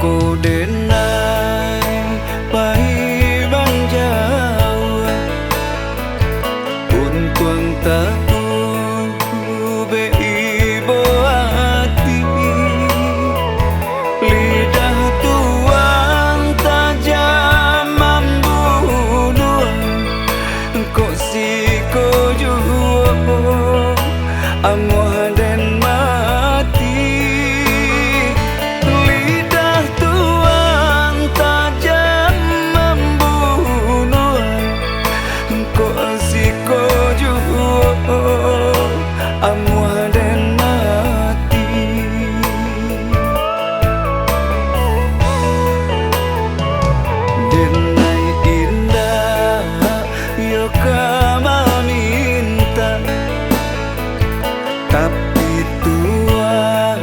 ko denai pai banjau untuang tahu be ibo hati lidah tuang tajam membunuh kok si ko juo amuh dan mati lidah tuang tajam membunuh kok si ko juo amuh dan mati denai indah yo kama minta tapi Tuhan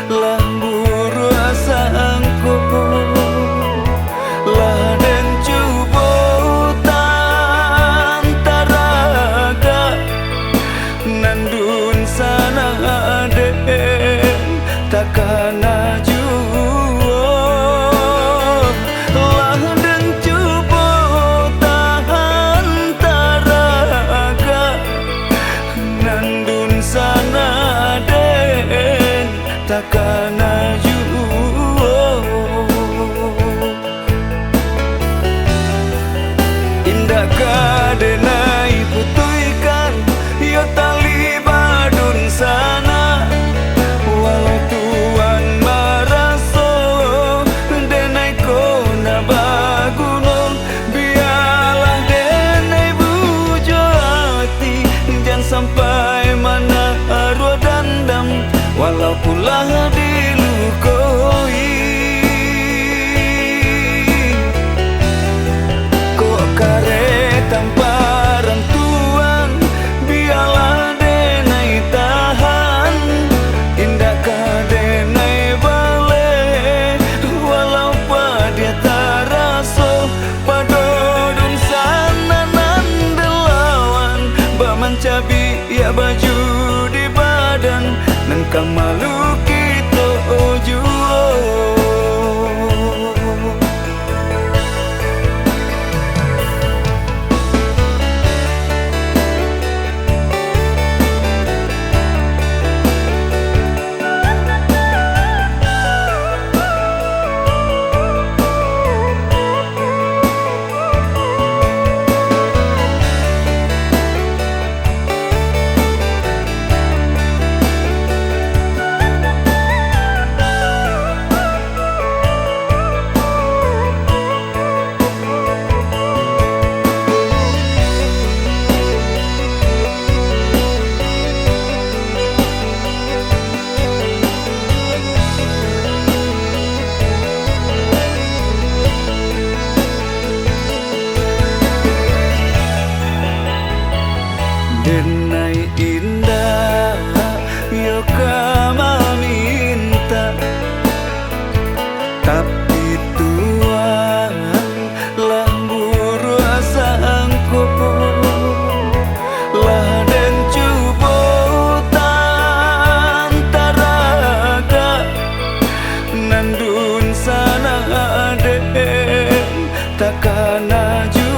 lah buru asangku lah dan cubo tantaraga nandun sana den takkan juo lah dan cubo tantaraga nandun sana den takkan juo indah kadenai putuikan yo tali badun sana walau tuan maraso denai kona bagunong biarlah denai bujo hati jangan sampai mana arwah dandam walaupun lah dilukoi kok kare tanpa rantuan biarlah denai tahan indah kadenai bale walau dia taraso padodun sana nandelawan bamancabi ya baju di badan nengkang malu kita juo denai indah yo kama minta tapi Tuhan lah buru asangku lah dan cubo tantaraga nandun sana den takkan juo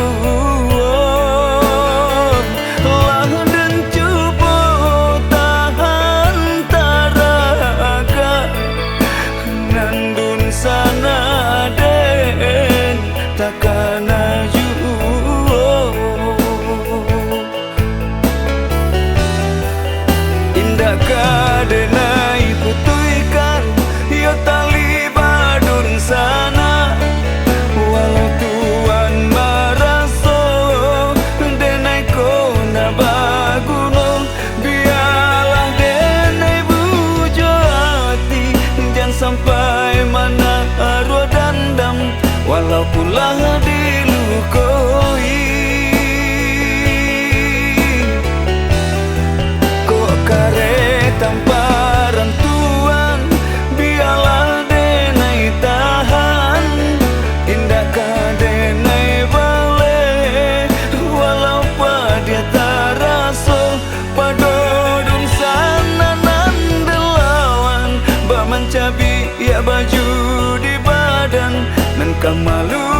sana den takkan juo indah kadenai putuikan yo tali badun sana walau tuan maraso denai kona bagunong biarlah denai bujo hati jangan sampai mana arwah dandam walaupun lah dilukoi kok kare tanpa kamalu